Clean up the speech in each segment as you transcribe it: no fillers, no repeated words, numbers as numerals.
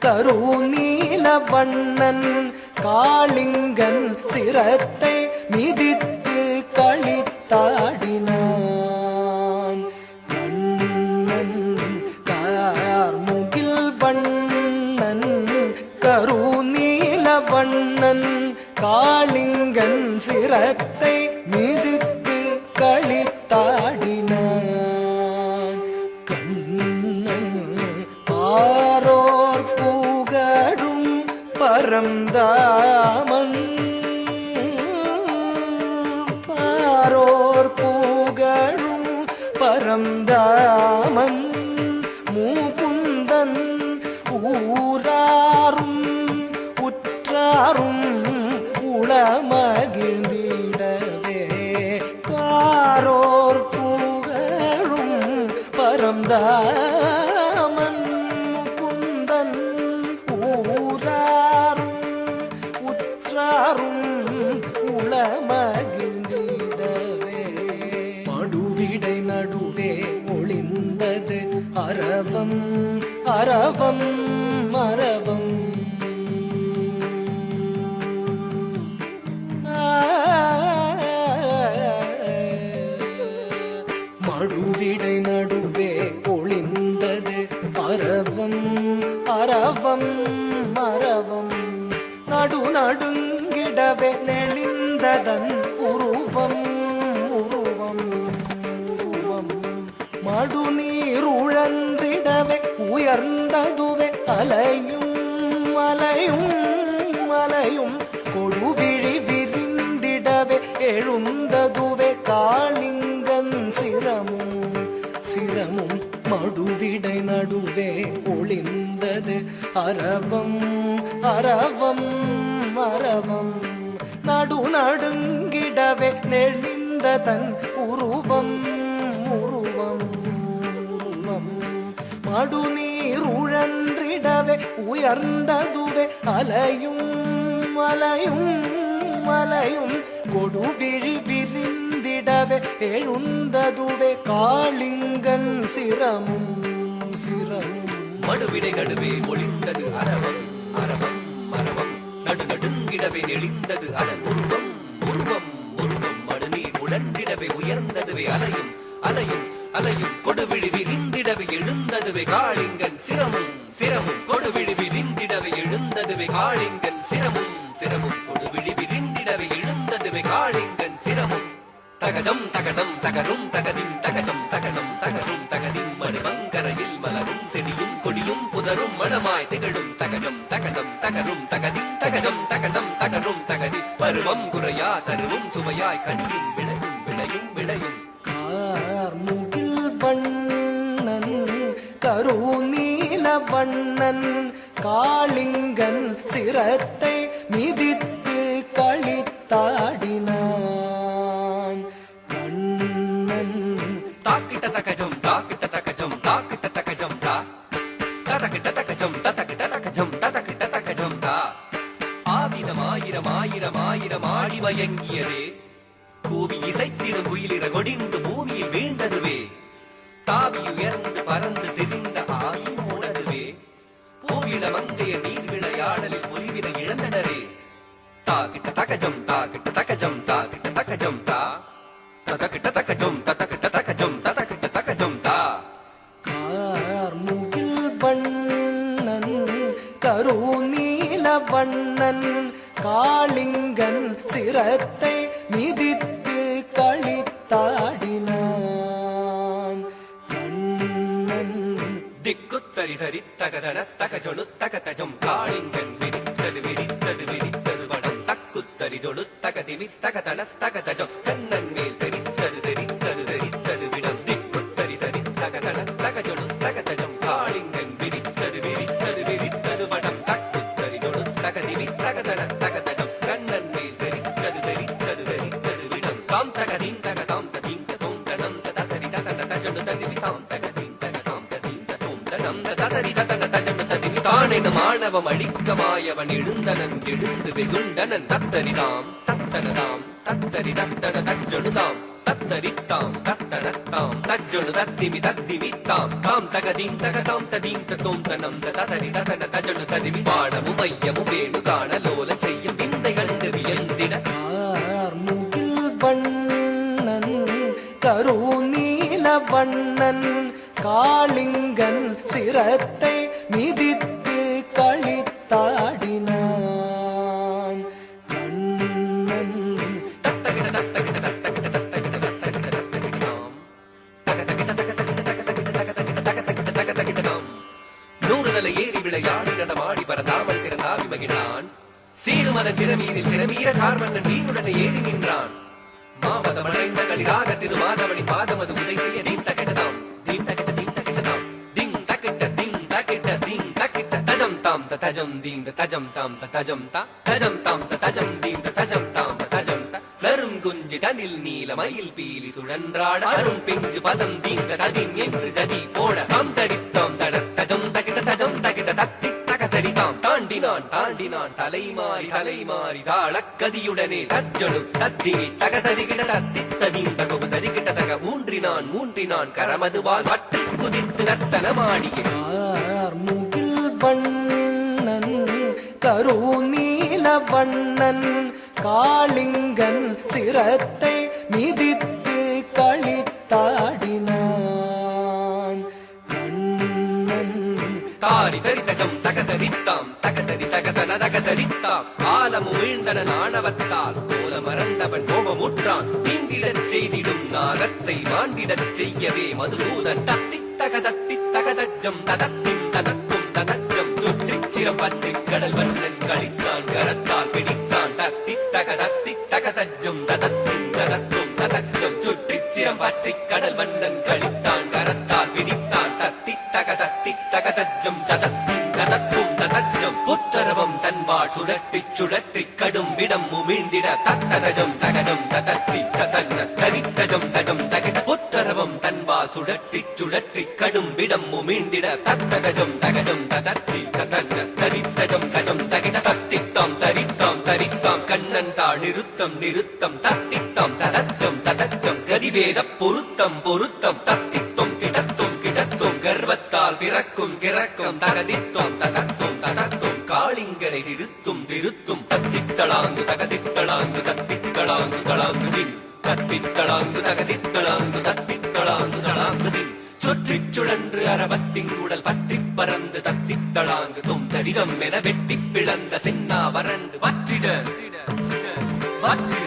கருநீல வண்ணன் காளிங்கன் சிரத்தை மிதித்து களித்தாடினான். கண்ணன் கார்முகில் வண்ணன் கருநீல வண்ணன் காளிங்கன் சிரத்தை மிதித்து களித்தாடினான். கண்ணன் பாரோர் புகழும் பரந்தாமன் பாரோர் புகழும் பரந்தாமன் மூகுந்தன் ஊராரும் உற்றாரும் உளமகிழ்ந்திடவே பாரோர் புகழும் பரந்தாமன் முகுந்தன் ஊராரும் உற்றாரும் உளமகிழ்ந்திடவே மடுவிடை நடுவே ஒளிந்தது அரவம் அரவம் அரவம். மடுவிடை நடுவே ஒளிந்தது அரவம் அரவம் அரவம். நடு நடுங்கிடவே நெளிந்ததன் உருவம் உருவம் உருவம். மடுநீர் உழன்றிடவே உயர்ந்ததுவே அலையும் அலையும் அலையும். கொடுவிழி விரிந்திடவே எழுந்ததுவே காளிங்கன் சிரமும் சிரமும். மடுவிடை நடுவே ஒளிந்தது அரவம் அரவம் அரவம். நடு நடுங்கிடவே நெளிந்ததன் உருவம் உருவம் உருவம். மடுநீர் உழன்றிடவே உயர்ந்ததுவே அலையும் அலையும் அலையும். கொடுவிழி விரிந்திடவே எழுந்ததுவே காளிங்கன் சிரமும் சிரமும். மடுவிடை நடுவே ஒளிந்தது அரவம் அரவம் அரவம். நடு நடுங்கிடவே நெளிந்தது அதன் உருவம் உருவம் உருவம். மடுநீர் உடன்றிடவே உயர்ந்ததுவே அலையும் அலையும் அலையும். கொடுவிழி விரிந்திடவே எழுந்ததுவே காளிங்கன் சிரமும் சிரமும். கொடுவிழி விரிந்திடவே எழுந்ததுவே காளிங்கன் சிரமும் சிரமும். கொடுவிழி விரிந்திடவே எழுந்ததுவே காளிங்கன் சிரமும். தகதம் தகதம் தகரும் தகதின் தகதம் தகதம் தகரும் தகதின். மணிமங்கரையில் மலரும் செடியும் கொடியும் புதரும் மணமாய் திகழும் தகதம் தகதம் தகரும் தகதின் தகதம் தகதம் தகரும் தகதி. பருவம் குறையா தருவும் சுவையாய் கனியும் விளையும் விளையும் விளையும். கார்முகில் வண்ணன் கருநீல வண்ணன் காளிங்கன் சிரத்தை மிதித்து களித்தாடினான். கண்ணன் தாக்கிட்ட தகஜம் தாக்கிட்ட தகஜம் தாக்கிட்ட தகஜம் தா ததக்கிட்ட தகஜம் ததக்கிட்ட தகஜம் ததக்கிட்ட தகஜம் தா. ஆயிரம் ஆயிரம் ஆயிரம் ஆயிரம் ஆடி வயங்கியதே கூவி இசைத்திடும் குயிலிற கொடிந்து பூமியில் வீழ்ந்ததுவே. தாவி உயர்ந்து பறந்து திரிந்த ஆயும் உணதுவே. பூவிட மந்தைய நீர் விளையாடலில் புலிவிட இழந்தனரே. தாக்கிட்ட தகஜம் தாக்கிட்ட தகஜம் தாக்கிட்ட தகஜம் தா ததக்கிட்ட தகஜம் ததக்கிட்ட தகஜம் ததக்கிட்ட தகஜம் தா. கார்முகில் வண்ணன் கருநீல வண்ணன் காளிங்கன் சிரத்தை மிதித்து களித்தாடினான். கண்ணன் திக்குத்தரி தரி தகதன தகஜொழு தகதஜம். காளிங்கன் விரித்தது விரித்தது விரித்தது வடம். தக்குத்தரி ஜொழு தகதிவி தகதன தகதஜம். கண்ணன் மேல் தெரித்தது தெரித்தது தெரித்தது விடம். திக்குத்தரி தரி தகதன தகஜொழு தகதஜம். காளிங்கன் விரித்தது விரித்தது விரித்தது வடம். தக்குத்தரி ஜொழு தகதிவி தகதன தகதஜம். கண்ணன் மேல் தெரித்தது தெரித்தது தெரித்தது விடம். தாம் தகதீம் தகதாம் ததீம் ததோம் தனம் ததரி ததன தஜொழு ததிவி தாம் தகதீம் தகதாம் ததீம் ததோம் தனம் ததரி ததன தஜொழு ததிவி. தானென மாணவம் அழிக்கமாயவன் எழுந்தனன் எழுந்து வெகுண்டனன். தத்தரிதாம் தத்தனதாம் தத்தரி தத்தன தஜொழுதாம் தத்தரித்தாம் தத்தனத்தாம் தஜ்ஜொடு தத்திமி தத்திமித்தாம் தாம் தகதீம் தகதாம் ததீம் தத்தோம் தனம் ததரி ததன தஜொடு ததிமி பாடமும் மையமும் வேணு காண லோல செய்யும் விந்தை கண்டு வியந்திட முகில் வண்ணன் கருநீல வண்ணன் காளிங்கன் சிரத்தை மிதித்து களித்தாடினான் கண்ணன் தத்தகிட தத்தகிட தத்தகிட தத்தகிட தத்தகிட தத்தகிடாம் தகதகிட தகதகிட தகதகிட தகதகிட தகதகிட தகதகிடாம் நூறுதலை ஏறி விளையாடி நடமாடி பரந்தாமல் சிறந்தாவி மகிழ்ந்தான் சீருமதன் சிறமீனில் சிறமீர கார்மன்னன் வீருடனே ஏறி நின்றான் மாமதம் அடைந்த களிராக திருமாதவனி பாதமது உதை செய்ய தீம் தகிடதாம் தீம் தகிட தீம் தகிடதாம் திங் தகிட்ட திங் தகிட்ட திங் தகிட்ட தஜம் தாம் தஜம் தீம் தஜம் தாம் தஜம் தா தஜம் தாம் தஜம் தீம் தஜம் தாம் தஜம் த லரும் குஞ்சி தனில் நீல மயில் பீலி சுழன்றாட அரும் பிஞ்சு பதம் தீம் ததின் என்று ஜதி போட தாம் தரித்தாம் தட தஜம் தகிட தத்தி தகதரிதாம் தாண்டினான் தாண்டினான் தலைமாறி தலைமாறி தாளக்கதியுடனே தஜ்ஜொடு தத்திமி தகதரிகிட தத்தி ததீம் தகவு தரிகிட்ட தக ஊன்றினான் மூன்றினான் கரமதுவால் பற்றி குதித்து நர்த்தனமாடிய முகில் வண்ணன் கருநீல வண்ணன் காளிங்கன் சிரத்தை மிதித்து களித்தாடினான் கண்ணன் தாரி தரிதகம் தகதரித்தாம் தகதரி தகதன தகதரித்தாம் ஆலமு வீழ்ந்தன ஆணவத்தால் கோல மறந்தவன் கோபமுற்றான் தீண்டிடச் செய்திடும் நாகத்தை மாண்டிடச் செய்யவே மதுசூதன் தத்தி தகதஜம் ததத்தின் ததத்தும் ததஜம் சுற்றிச் சிரம் பற்றிக் கடல் வண்ணன் கழித்தான் கரத்தால் பிடித்தான் தத்தி தகதஜம் ததத்தின் ததத்தும் ததஜம் சுற்றிச் சிரம் பற்றிக் கடல் வண்ணன் கழித்தான் கரத்தால் பிடித்தான் தத்தி தகதஜம் ததத்தின் ததத்தும் ததஜம் புற்றரவம் தன்பால் சுழற்றிச் சுழற்றிக் கடும் விடம் உமிழ்ந்திட தத்ததஜம் தகடம் ததத்தி ததன்ன தரித்தஜம் தஜம் தகிட புற்றரவம் தன்பால் சுழற்றிச் சுழற்றிக் கடும் விடம் உமிழ்ந்திட தத்ததஜம் தகடம் ததத்தி ததன்ன தரித்தஜம் தஜம் தகிட தத்தித்தாம் தரித்தாம் தரித்தாம் கண்ணன் தாழ் நிறுத்தம் நிறுத்தம் தத்தித்தாம் ததஜம் ததஜம் கதிவேத பொருத்தம் பொருத்தம் தத்தித்தும் கிடத்தும் கிடத்தும் கர்வத்தால் பிறக்கும் கிறக்கம் தகதித்தோம் ததத்தும் ததத்தும் காளிங்கனை திருத்தும் திருத்தும் தத்தித்தளாங்கு தகதித்தளாங்கு தத்தித்தளாங்கு தளாங்கு தின் தத்தித்தளாங்கு தகதித்தளாங்கு தத்தித்தளாங்கு தளாங்கு தின் சுற்றிச் சுழன்று அரவத்தின் உடல் பற்றிப் பறந்து தத்தித்தளாங்கு தும் தரிதம் என வெட்டிப் பிளந்த சென்னா வறண்டு மாற்றிட மாற்றிட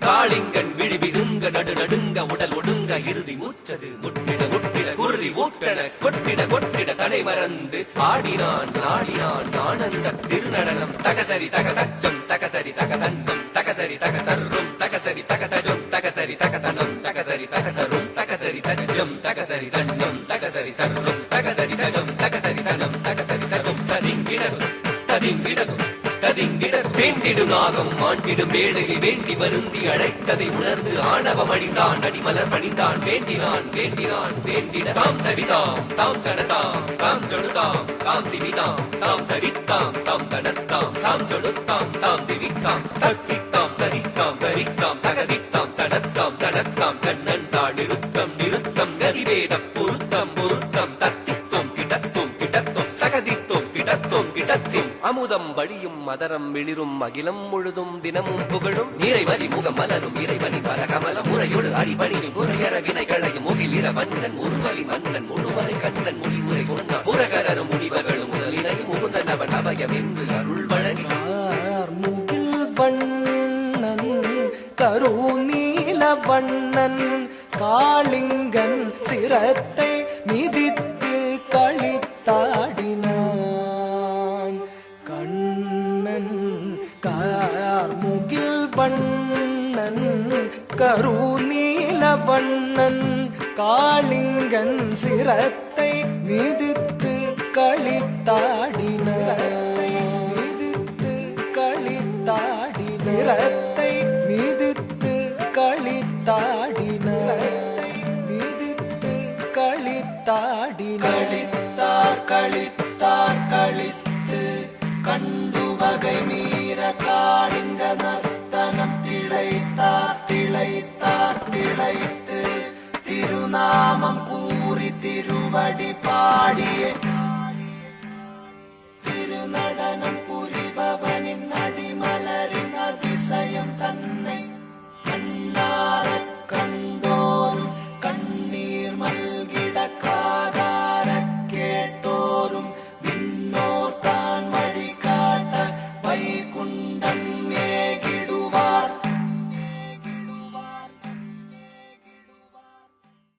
காளிங்கன் விழிவிதுங்க நடுநடுங்க உடல் ஒடுங்க இறுதி மூச்சது முட்டிட முட்டிட குருதி ஊட்டன கொட்டிட கொட்டிட தடை மறந்து ஆடினான் நாடினான் ஆனந்த திருநடனம் தகதரி தகதச்சம் தகதரி தகதன்னம் தகதரி தகதர்ரும் தகதரி தகதஜம் தகதரி தகதனம் தகதரி தகதரும் தகதரி தஜம் தகதரி தன்னம் தகதரி தர்ரும் தகதரி தஜம் தகதரி தனம் தகதரி தஜம் ததிங்கிடரும் ததிங்கிடரும் ததிங்கிட வேண்டிடும் நாகம் மாண்டிடும் வேளையை வேண்டி வருந்தி அழைத்ததை உணர்ந்து ஆணவம் அடிந்தான் அடிமலர் பணிந்தான் வேண்டினான் வேண்டினான் வேண்டிட தாம் தரிதாம் தாம் தனதாம் தாம் ஜொடுதாம் தாம் திவிதாம் தாம் தரித்தாம் தாம் தனத்தாம் தாம் ஜொடுத்தாம் தாம் திவித்தாம் தத்தித்தாம் தரித்தாம் தரித்தாம் தகதித்தாம் தனத்தாம் தனத்தாம் கண்ணன் தாழ் நிறுத்தம் நிறுத்தம் கதிவேத பொருத்தம் பொருத்தம் தத்தித்தும் கிடத்தும் கிடத்தும் தகதித்தும் கிடத்தும் கிடத்தின் அமுதம் வழியும் மதரம் வெளிரும் அகிலம் முழுதும் தினமும் புகழும் நிறைவரி முகம் மலரும் இறைவனி பரகமல முறையோடு அடிபணியும் குறையற வினைகளையும் முகிலிர மன்னன் உருவலி மன்னன் முழுவரை கண்ணன் முடிவுரை சொன்ன புறகரரும் முடிவர்களும் முதலினையும் முகுந்தன் அவன் அபயம் என்று அருள் வழங்கி முகில் வண்ணன் கருநீல வண்ணன் காளிங்கன் சிரத்தை மிதித்து களித்தாடினான் கண்ணன் கார்முகில் வண்ணன் கருநீல வண்ணன் காளிங்கன் சிரத்தை மிதித்து களித்தாடினான் மிதித்து களித்தாடினத்தை மிதித்து களித்தாடினத்தை மிதித்து களித்தாடினார் களித்தார் களித்தார் களித்து நர்த்தனம் திளைத்தார் திளைத்தார் திளைத்து திருநாமம் கூறி திருவடி பாடியே